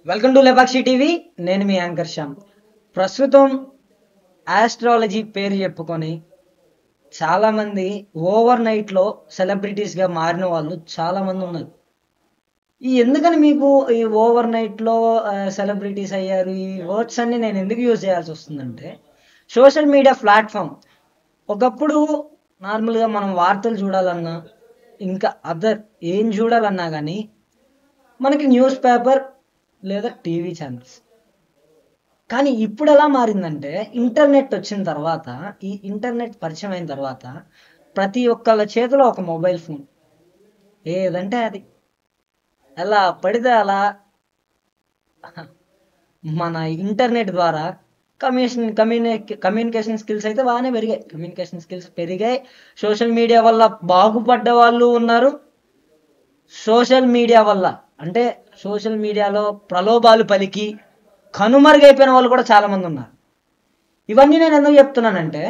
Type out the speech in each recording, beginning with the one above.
Welcome to Lepakshi TV. నేను మీ anchor Shyam. ప్రస్తుతం astrology పేరు చెప్పుకొని చాలామంది ఓవర్ నైట్లో సెలబ్రిటీస్గా మారిన వాళ్ళు చాలామంది ఉన్నారు. ఎందుకని మీకు ఈ ఓవర్ నైట్లో సెలబ్రిటీస్ అయ్యారు, ఈ వర్డ్స్ అన్ని నేను ఎందుకు యూజ్ చేయాల్సి వస్తుందంటే, సోషల్ మీడియా ప్లాట్ఫామ్ ఒకప్పుడు నార్మల్గా మనం వార్తలు చూడాలన్నా ఇంకా అదర్ ఏం చూడాలన్నా కానీ మనకి న్యూస్ పేపర్ లేదా టీవీ ఛానల్స్. కానీ ఇప్పుడు ఎలా మారిందంటే, ఇంటర్నెట్ వచ్చిన తర్వాత, ఈ ఇంటర్నెట్ పరిచయం అయిన తర్వాత ప్రతి ఒక్కళ్ళ చేతిలో ఒక మొబైల్ ఫోన్. ఏదంటే అది ఎలా పడితే అలా మన ఇంటర్నెట్ ద్వారా కమ్యూనికేషన్ స్కిల్స్ అయితే బాగానే పెరిగాయి. కమ్యూనికేషన్ స్కిల్స్ పెరిగాయి. సోషల్ మీడియా వల్ల బాగుపడ్డ వాళ్ళు ఉన్నారు. సోషల్ మీడియా వల్ల అంటే సోషల్ మీడియాలో ప్రలోభాలు పలికి కనుమరుగైపోయిన వాళ్ళు కూడా చాలామంది ఉన్నారు. ఇవన్నీ నేను ఎందుకు చెప్తున్నానంటే,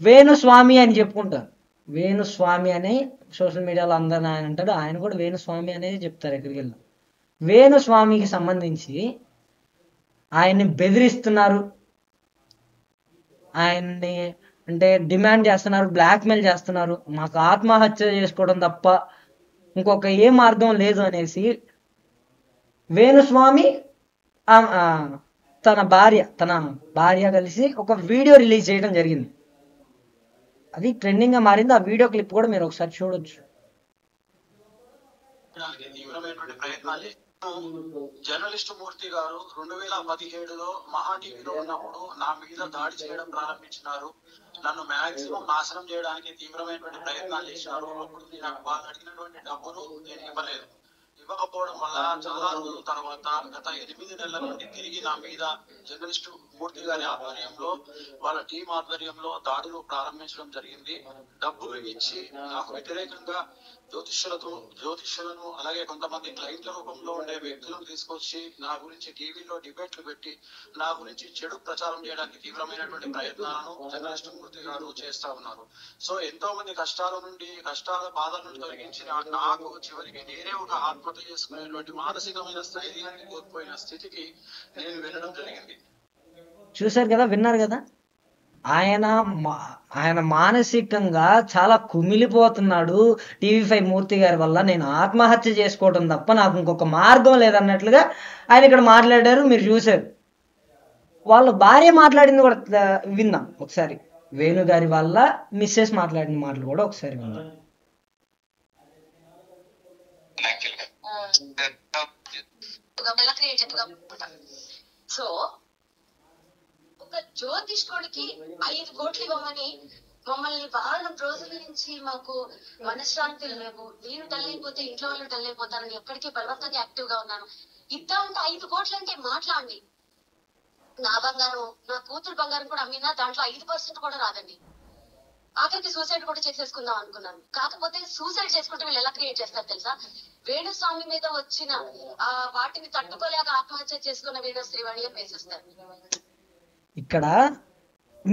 వేణుస్వామి అని చెప్పుకుంటారు. వేణుస్వామి అని సోషల్ మీడియాలో అందరిని ఆయన అంటాడు. ఆయన కూడా వేణుస్వామి అనేది చెప్తారు ఎక్కడికి వెళ్ళి. వేణుస్వామికి సంబంధించి ఆయన్ని బెదిరిస్తున్నారు, ఆయన్ని అంటే డిమాండ్ చేస్తున్నారు, బ్లాక్మెయిల్ చేస్తున్నారు. మాకు ఆత్మహత్య చేసుకోవడం తప్ప ఇంకొక ఏ మార్గం లేదు అనేసి వేణుస్వామి తన భార్య కలిసి ఒక వీడియో రిలీజ్ చేయడం జరిగింది. అది ట్రెండింగ్ గా మారింది. ఆ వీడియో క్లిప్ కూడా మీరు ఒకసారి చూడొచ్చు. జర్నలిస్ట్ మూర్తి గారు 2017లో మహా టీవీలో ఉన్నప్పుడు నా మీద దాడి చేయడం ప్రారంభించినారు. నన్ను మాక్సిమం నాశనం చేయడానికి తీవ్రమైనటువంటి ప్రయత్నాలు చేసినారు. అప్పుడు నాకు వాళ్ళు అడిగినటువంటి డబ్బులు నేను ఇవ్వకపోవడం వల్ల చాలా రోజుల తర్వాత గత 8 నెలల నుండి తిరిగి నా మీద జర్నలిస్టు మూర్తి గారి ఆధ్వర్యంలో, వాళ్ళ టీం ఆధ్వర్యంలో దాడులు ప్రారంభించడం జరిగింది. డబ్బులు ఇచ్చి నాకు వ్యతిరేకంగా జ్యోతిష్యులను అలాగే కొంతమంది క్లయింట్ల రూపంలో ఉండే వ్యక్తులను తీసుకొచ్చి నా గురించి టీవీలో డిబేట్లు పెట్టి నా గురించి చెడు ప్రచారం చేయడానికి తీవ్రమైనటువంటి ప్రయత్నాలను జర్నలిస్ట్ మూర్తి గారు చేస్తా ఉన్నారు. సో ఎంతో మంది కష్టాల బాధల నుండి తొలగించిన నాకు చివరికి నేనే ఒక ఆత్మహత్య చేసుకునేటువంటి మానసికమైన స్థైర్యాన్ని కోల్పోయిన స్థితికి నేను వెళ్ళడం జరిగింది. చూశారు కదా, విన్నారు కదా. ఆయన మానసికంగా చాలా కుమిలిపోతున్నాడు. టీవీ5 మూర్తి గారి వల్ల నేను ఆత్మహత్య చేసుకోవడం తప్ప నాకు ఇంకొక మార్గం లేదన్నట్లుగా ఆయన ఇక్కడ మాట్లాడారు. మీరు చూశారు. వాళ్ళ భార్య మాట్లాడింది కూడా విందాం ఒకసారి. వేణు గారి వల్ల మిస్సెస్ మాట్లాడిన మాటలు కూడా ఒకసారి విందాం. సో ఒక జ్యోతిష్కుడికి 5 కోట్లు ఇవ్వమని మమ్మల్ని వారం రోజుల నుంచి మాకు మనశ్శాంతులు లేవు, నేను డల్ అయిపోతే ఇంట్లో వాళ్ళు డల్ అయిపోతారని ఎప్పటికీ బలవంతంగా యాక్టివ్ గా ఉన్నాను. ఇద్దామంటే 5 కోట్లు అంటే మాట్లాడండి. నా బంగారం, నా కూతురు బంగారం కూడా అమ్మినా దాంట్లో 5% కూడా రాదండి. ఆఖరికి సూసైడ్ కూడా చేసేసుకుందాం అనుకున్నాను. కాకపోతే సూసైడ్ చేసుకుంటే వీళ్ళు ఎలా క్రియేట్ చేస్తారు తెలుసా? వేణుస్వామి మీద వచ్చిన వాటిని తట్టుకోలేక ఆత్మహత్య చేసుకున్న వేణు శ్రీవాణి అని వేసేస్తారు. ఇక్కడ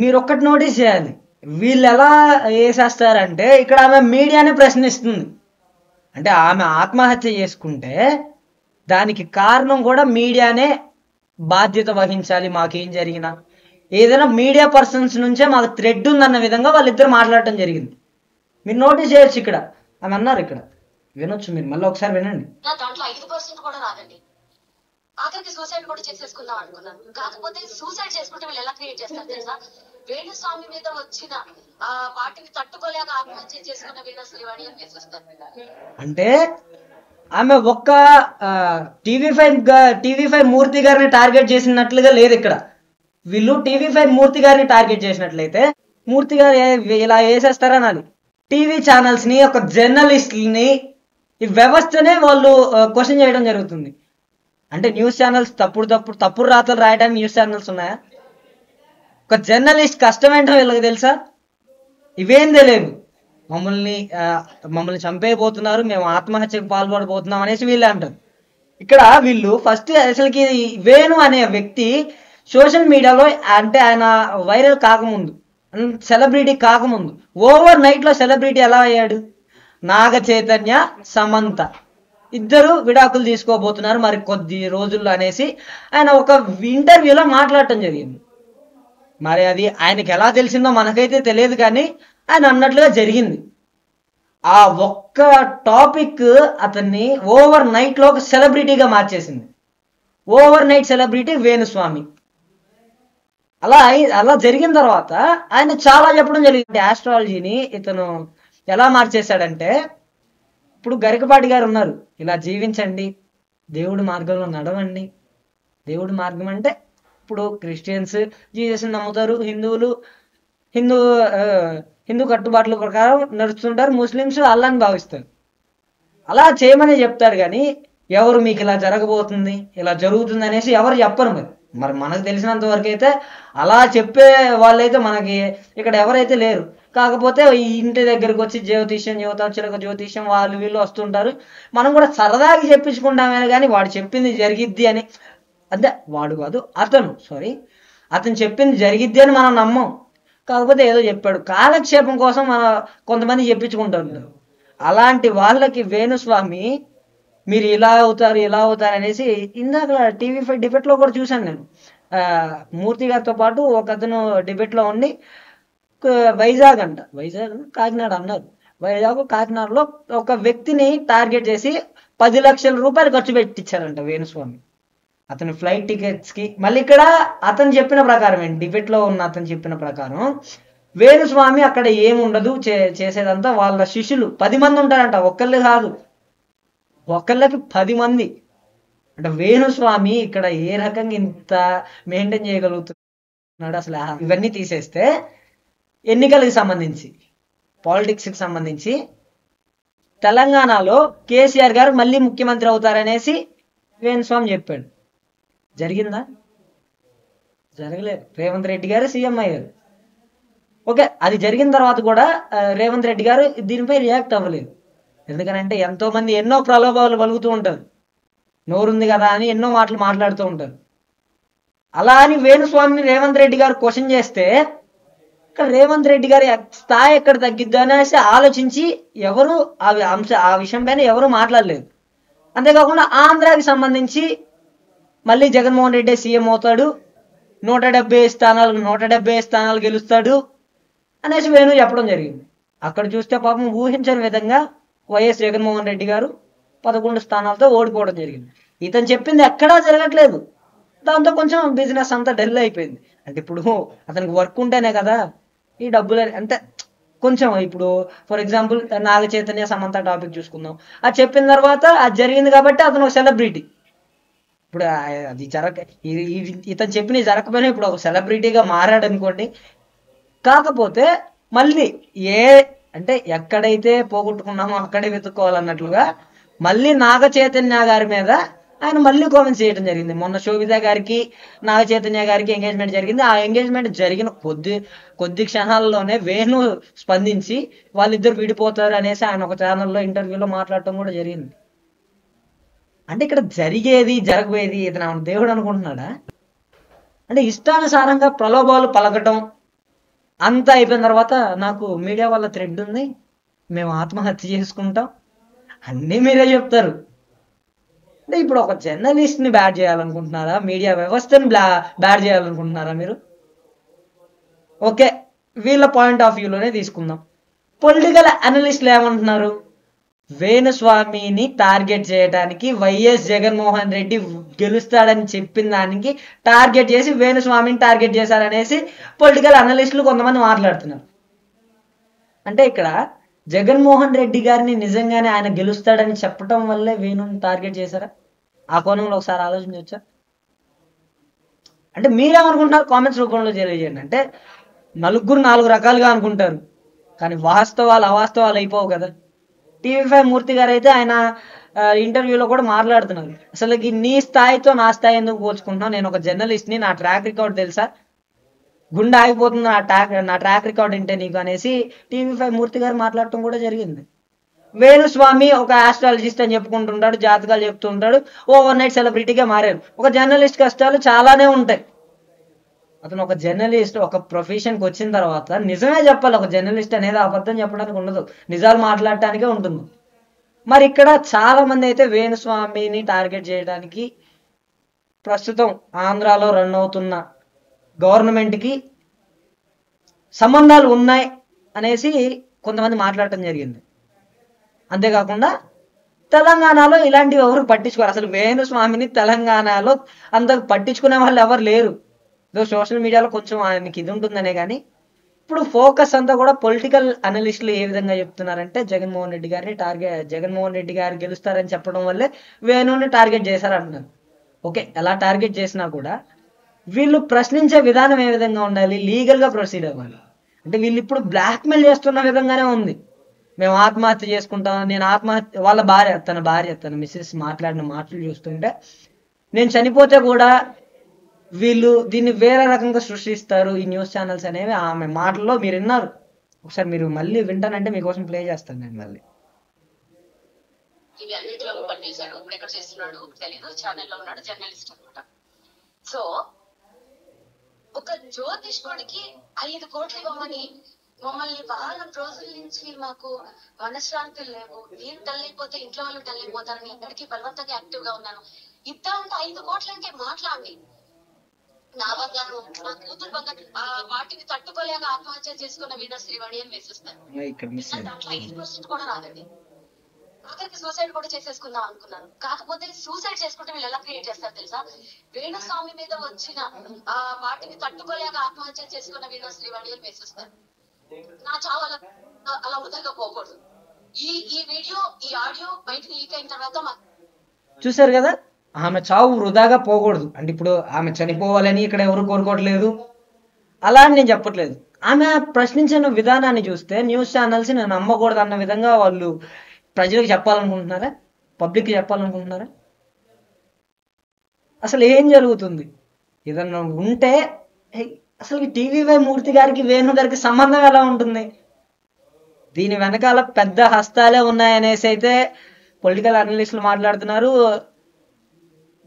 మీరు ఒక్కటి నోటీస్ చేయాలి. వీళ్ళు ఎలా వేసేస్తారంటే, ఇక్కడ ఆమె మీడియానే ప్రశ్నిస్తుంది. అంటే ఆమె ఆత్మహత్య చేసుకుంటే దానికి కారణం కూడా మీడియానే బాధ్యత వహించాలి. మాకేం జరిగినా ఏదైనా మీడియా పర్సన్స్ నుంచే మాకు థ్రెడ్ ఉందన్న విధంగా వాళ్ళిద్దరు మాట్లాడటం జరిగింది. మీరు నోటీస్ చేయొచ్చు. ఇక్కడ ఆమె అన్నారు, ఇక్కడ వినొచ్చు. మీరు మళ్ళీ ఒకసారి వినండి. దాంట్లో 5% కూడా రాదండి. ఆఖరికి సూసైడ్ కూడా చేసేసుకుందాం అనుకున్నాను. కాకపోతే సూసైడ్ చేసుకుంటే వీళ్ళు ఎలా క్రియేట్ చేస్తారు తెలుసా? వేణుస్వామి మీద వచ్చిన వాటిని తట్టుకోలేక ఆత్మహత్య చేసుకున్న వేణు శ్రీవాణి అని వేసేస్తారు. అంటే ఆమె ఒక్క టీవీ5 మూర్తి గారిని టార్గెట్ చేసినట్లుగా లేదు. ఇక్కడ వీళ్ళు టీవీ5 మూర్తి గారిని టార్గెట్ చేసినట్లయితే మూర్తి గారు ఇలా వేసేస్తారనాలి. టీవీ ఛానల్స్ ని, ఒక జర్నలిస్ట్ని, ఈ వ్యవస్థనే వాళ్ళు క్వశ్చన్ చేయడం జరుగుతుంది. అంటే న్యూస్ ఛానల్స్ తప్పుడు రాతలు రాయడానికి న్యూస్ ఛానల్స్ ఉన్నాయా? ఒక జర్నలిస్ట్ కష్టం ఏంటో వీళ్ళకి తెలుసా? ఇవేం తెలియదు. మమ్మల్ని చంపేయబోతున్నారు, మేము ఆత్మహత్యకు పాల్పడబోతున్నాం అనేసి వీళ్ళే అంటారు. ఇక్కడ వీళ్ళు ఫస్ట్ అసలుకి వేణు అనే వ్యక్తి సోషల్ మీడియాలో అంటే ఆయన వైరల్ కాకముందు, సెలబ్రిటీ కాకముందు, ఓవర్ నైట్లో సెలబ్రిటీ ఎలా అయ్యాడు? నాగ చైతన్య, సమంత ఇద్దరు విడాకులు తీసుకోబోతున్నారు మరి కొద్ది రోజుల్లో అనేసి ఆయన ఒక ఇంటర్వ్యూలో మాట్లాడటం జరిగింది. మరి అది ఆయనకి ఎలా తెలిసిందో మనకైతే తెలియదు, కానీ ఆయన అన్నట్లుగా జరిగింది. ఆ ఒక్క టాపిక్ అతన్ని ఓవర్ నైట్లో ఒక సెలబ్రిటీగా మార్చేసింది. Over night celebrity Venu Swamy. అలా జరిగిన తర్వాత ఆయన చాలా చెప్పడం జరిగింది. ఆస్ట్రాలజీని ఇతను ఎలా మార్చేశాడంటే, ఇప్పుడు గరికపాటి గారు ఉన్నారు, ఇలా జీవించండి, దేవుడి మార్గంలో నడవండి. దేవుడి మార్గం అంటే ఇప్పుడు క్రిస్టియన్స్ జీసస్ని నమ్ముతారు, హిందూ కట్టుబాట్ల ప్రకారం నడుస్తుంటారు, ముస్లిమ్స్ అల్లాని భావిస్తారు. అలా చేయమని చెప్తారు, కానీ ఎవరు మీకు ఇలా జరగబోతుంది, ఇలా జరుగుతుంది అనేసి ఎవరు చెప్పరు. మరి మనకు తెలిసినంత వరకు అయితే అలా చెప్పే వాళ్ళైతే మనకి ఇక్కడ ఎవరైతే లేరు. కాకపోతే ఈ ఇంటి దగ్గరకు వచ్చి జ్యోతిష్యం, యువతక్షులకు జ్యోతిష్యం వాళ్ళు వీళ్ళు వస్తుంటారు. మనం కూడా సరదాగా చెప్పించుకుంటామే, కానీ వాడు చెప్పింది జరిగిద్ది అని, అంటే వాడు కాదు అతను చెప్పింది జరిగిద్ది అని మనం నమ్మం. కాకపోతే ఏదో చెప్పాడు కాలక్షేపం కోసం మన కొంతమంది చెప్పించుకుంటారు. అలాంటి వాళ్ళకి వేణుస్వామి మీరు ఇలా అవుతారు అనేసి ఇందాక TV5 డిబేట్లో కూడా చూశాను నేను. మూర్తి గారితో పాటు ఒక అతను డిబేట్లో ఉండి కాకినాడ అన్నారు. కాకినాడలో ఒక వ్యక్తిని టార్గెట్ చేసి 10 లక్షల రూపాయలు ఖర్చు పెట్టించారంట వేణుస్వామి అతని ఫ్లైట్ టికెట్స్కి. మళ్ళీ ఇక్కడ అతను చెప్పిన ప్రకారం డిబేట్లో ఉన్న అతను చెప్పిన ప్రకారం వేణుస్వామి అక్కడ ఏముండదు, చేసేదంతా వాళ్ళ శిష్యులు 10 మంది ఉంటారంట, ఒక్కళ్ళు కాదు, ఒకళ్ళకి 10 మంది. అంటే వేణుస్వామి ఇక్కడ ఏ రకంగా ఇంత మెయింటైన్ చేయగలుగుతున్నాడు అసలు. ఇవన్నీ తీసేస్తే ఎన్నికలకు సంబంధించి, పాలిటిక్స్కి సంబంధించి తెలంగాణలో కేసీఆర్ గారు మళ్ళీ ముఖ్యమంత్రి అవుతారనేసి వేణుస్వామి చెప్పాడు. జరిగిందా? జరగలేదు. రేవంత్ రెడ్డి గారు సీఎం అయ్యారు. ఓకే, అది జరిగిన తర్వాత కూడా రేవంత్ రెడ్డి గారు దీనిపై రియాక్ట్ అవ్వలేదు. ఎందుకనంటే ఎంతో మంది ఎన్నో ప్రలోభాలు పలుకుతూ ఉంటారు, నోరుంది కదా అని ఎన్నో మాటలు మాట్లాడుతూ ఉంటారు. అలా అని వేణుస్వామిని రేవంత్ రెడ్డి గారు క్వశ్చన్ చేస్తే ఇక్కడ రేవంత్ రెడ్డి గారి స్థాయి ఎక్కడ తగ్గిద్దు అనేసి ఆలోచించి ఎవరు ఆ విషయం పైన ఎవరు మాట్లాడలేదు. అంతేకాకుండా ఆంధ్రాకి సంబంధించి మళ్ళీ జగన్మోహన్ రెడ్డి సీఎం అవుతాడు, 170 స్థానాలు గెలుస్తాడు అనేసి వేణు చెప్పడం జరిగింది. అక్కడ చూస్తే పాపం ఊహించని విధంగా వైఎస్ జగన్మోహన్ రెడ్డి గారు 11 స్థానాలతో ఓడిపోవడం జరిగింది. ఇతను చెప్పింది ఎక్కడా జరగట్లేదు. దాంతో కొంచెం బిజినెస్ అంతా డల్ అయిపోయింది. అంటే ఇప్పుడు అతనికి వర్క్ ఉంటేనే కదా ఈ డబ్బులు. అంటే కొంచెం ఇప్పుడు for example Naga Chaitanya Samantha topic చూసుకుందాం. అది చెప్పిన తర్వాత అది జరిగింది కాబట్టి అతను ఒక సెలబ్రిటీ. ఇప్పుడు అది ఇతను చెప్పిన జరగకపోయినా ఇప్పుడు ఒక సెలబ్రిటీగా మారాడు అనుకోండి. కాకపోతే మళ్ళీ అంటే ఎక్కడైతే పోగొట్టుకున్నామో అక్కడే వెతుక్కోవాలన్నట్లుగా మళ్ళీ నాగ చైతన్య గారి మీద ఆయన మళ్ళీ కామెంట్స్ చేయడం జరిగింది. మొన్న శోభిత గారికి నాగ చైతన్య గారికి ఎంగేజ్మెంట్ జరిగింది. ఆ ఎంగేజ్మెంట్ జరిగిన కొద్ది క్షణాల్లోనే వేణు స్పందించి వాళ్ళిద్దరు విడిపోతారు అనేసి ఆయన ఒక ఛానల్లో ఇంటర్వ్యూలో మాట్లాడటం కూడా జరిగింది. అంటే ఇక్కడ జరగబోయేది ఇతను దేవుడు అనుకుంటున్నాడా? అంటే ఇష్టానుసారంగా ప్రలోభాలు పలకటం అంతా అయిపోయిన తర్వాత నాకు మీడియా వాళ్ళ థ్రెడ్ ఉంది, మేము ఆత్మహత్య చేసుకుంటాం, అన్నీ మీరే చెప్తారు. అంటే ఇప్పుడు ఒక జర్నలిస్ట్ని బ్యాడ్ చేయాలనుకుంటున్నారా? మీడియా వ్యవస్థని బ్యాడ్ చేయాలనుకుంటున్నారా మీరు? ఓకే, వీళ్ళ పాయింట్ ఆఫ్ వ్యూలోనే తీసుకుందాం. పొలిటికల్ అనలిస్టులు ఏమంటున్నారు? వేణుస్వామిని టార్గెట్ చేయడానికి వైఎస్ జగన్మోహన్ రెడ్డి గెలుస్తాడని చెప్పిన దానికి టార్గెట్ చేసి వేణుస్వామిని టార్గెట్ చేశారనేసి పొలిటికల్ అనలిస్టులు కొంతమంది మాట్లాడుతున్నారు. అంటే ఇక్కడ జగన్మోహన్ రెడ్డి గారిని నిజంగానే ఆయన గెలుస్తాడని చెప్పడం వల్లే వేణుని టార్గెట్ చేశారా? ఆ కోణంలో ఒకసారి ఆలోచించవచ్చా? అంటే మీరేమనుకుంటున్నారు? కామెంట్స్ రూపంలో తెలియజేయండి. అంటే నలుగురు 4 రకాలుగా అనుకుంటారు, కానీ వాస్తవాలు అవాస్తవాలు అయిపోవు కదా. TV5 మూర్తి గారు అయితే ఆయన ఇంటర్వ్యూలో కూడా మాట్లాడుతున్నారు, అసలు నీ స్థాయితో నా స్థాయి ఎందుకు పోల్చుకుంటున్నావు, నేను ఒక జర్నలిస్ట్ని, నా ట్రాక్ రికార్డ్ తెలుసా, గుండె ఆగిపోతుంది నా ట్రాక్ రికార్డ్ అంటే నీకు అనేసి TV5 మూర్తి గారు మాట్లాడటం కూడా జరిగింది. వేణుస్వామి ఒక ఆస్ట్రాలజిస్ట్ అని చెప్పుకుంటుంటాడు, జాతకాలు చెప్తుంటాడు, ఓవర్ నైట్ సెలబ్రిటీగా మారారు. ఒక జర్నలిస్ట్ కష్టాలు చాలానే ఉంటాయి. అతను ఒక జర్నలిస్ట్ ఒక ప్రొఫెషన్కి వచ్చిన తర్వాత నిజమే చెప్పాలి. ఒక జర్నలిస్ట్ అనేది అబద్ధం చెప్పడానికి ఉండదు, నిజాలు మాట్లాడటానికే ఉంటుంది. మరి ఇక్కడ చాలా మంది అయితే వేణుస్వామిని టార్గెట్ చేయడానికి ప్రస్తుతం ఆంధ్రాలో రన్ అవుతున్న గవర్నమెంట్కి సంబంధాలు ఉన్నాయి అనేసి కొంతమంది మాట్లాడటం జరిగింది. అంతేకాకుండా తెలంగాణలో ఇలాంటివి ఎవరు పట్టించుకోరు. అసలు వేణుస్వామిని తెలంగాణలో అంత పట్టించుకునే వాళ్ళు ఎవరు లేరు. ఏదో సోషల్ మీడియాలో కొంచెం ఆయనకి ఇది ఉంటుందనే కానీ ఇప్పుడు ఫోకస్ అంతా కూడా పొలిటికల్ అనలిస్టులు ఏ విధంగా చెప్తున్నారంటే జగన్మోహన్ రెడ్డి గారు గెలుస్తారని చెప్పడం వల్లే వేణుని టార్గెట్ చేశారంటున్నారు. ఓకే, ఎలా టార్గెట్ చేసినా కూడా వీళ్ళు ప్రశ్నించే విధానం ఏ విధంగా ఉండాలి, లీగల్గా ప్రొసీడ్ అవ్వాలి. అంటే వీళ్ళు ఇప్పుడు బ్లాక్మెయిల్ చేస్తున్న విధంగానే ఉంది. మేము ఆత్మహత్య చేసుకుంటాం, నేను ఆత్మహత్య, వాళ్ళ భార్య తన మిస్సెస్ మాట్లాడిన మాటలు చూస్తుంటే నేను చనిపోతే కూడా వీళ్ళు దీన్ని వేరే రకంగా సృష్టిస్తారు ఈ న్యూస్ ఛానల్స్ అనేవి ఆమె మాటల్లో మీరు విన్నారు. ఒకసారి మీరు మళ్ళీ వింటానంటే మీకోసం ప్లే చేస్తాను నేను మళ్ళీ. ఇవి అన్నింటిలో పనిచేశాడు. ఇప్పుడు ఎక్కడ చేస్తున్నాడు తెలీదు, ఛానల్లో ఉన్నాడు, జర్నలిస్ట్ అనమాట. సో ఒక జ్యోతిష్కుడికి 5 కోట్లు ఇవ్వమని మమ్మల్ని వారం రోజుల నుంచి మాకు మనశ్శాంతులు లేవు, నేను డల్ అయిపోతే ఇంట్లో వాళ్ళు డల్ అయిపోతారని ఇక్కడికి బలవంతంగా యాక్టివ్ గా ఉన్నాను. ఇద్దామంటే 5 కోట్లంటే మాట్లాడి నా బంగారం, నా కూతురు బంగారం, వాటికి తట్టుకోలేక ఆత్మహత్య చేసుకున్న వీణ శ్రీవాణి అని వేసిస్తాను. దాంట్లో 5% కూడా రాదండి. ఆఖరికి సూసైడ్ కూడా చేసేసుకుందాం అనుకున్నాను. కాకపోతే సూసైడ్ చేసుకుంటే వీళ్ళు ఎలా క్రియేట్ చేస్తారు తెలుసా? వేణుస్వామి మీద వచ్చిన వాటిని తట్టుకోలేక ఆత్మహత్య చేసుకున్న వీణ శ్రీవాణి అని వేసిస్తారు. నా చావు అలా వృధాగా పోకూడదు. ఈ వీడియో, ఈ ఆడియో బయటకు లీక్ అయిన తర్వాత చూసారు కదా, ఆమె చావు వృధాగా పోకూడదు అంటే ఇప్పుడు ఆమె చనిపోవాలని ఇక్కడ ఎవరు కోరుకోవట్లేదు, అలా అని నేను చెప్పట్లేదు. ఆమె ప్రశ్నించిన విధానాన్ని చూస్తే న్యూస్ ఛానల్స్ నేను నమ్మకూడదు అన్న విధంగా వాళ్ళు ప్రజలకు చెప్పాలనుకుంటున్నారా, పబ్లిక్కి చెప్పాలనుకుంటున్నారా? అసలు ఏం జరుగుతుంది? ఏదన్నా ఉంటే అసలు టీవీవై మూర్తి గారికి వేణు గారికి సంబంధం ఎలా ఉంటుంది? దీని వెనకాల పెద్ద హస్తాలే ఉన్నాయనేసి అయితే పొలిటికల్ అనలిస్టులు మాట్లాడుతున్నారు.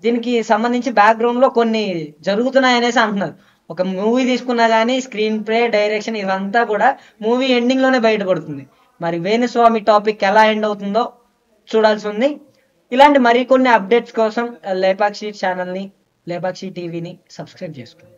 దీనికి సంబంధించి బ్యాక్గ్రౌండ్లో కొన్ని జరుగుతున్నాయనేసి అంటున్నారు. ఒక మూవీ తీసుకున్నా కానీ స్క్రీన్ ప్లే, డైరెక్షన్ ఇదంతా కూడా మూవీ ఎండింగ్లోనే బయటపడుతుంది. మరి వేణుస్వామి టాపిక్ ఎలా ఎండ్ అవుతుందో చూడాల్సి ఉంది. ఇలాంటి మరికొన్ని అప్డేట్స్ కోసం లేపాక్షి ఛానల్ని, లేపాక్షి టీవీని సబ్స్క్రైబ్ చేసుకోండి.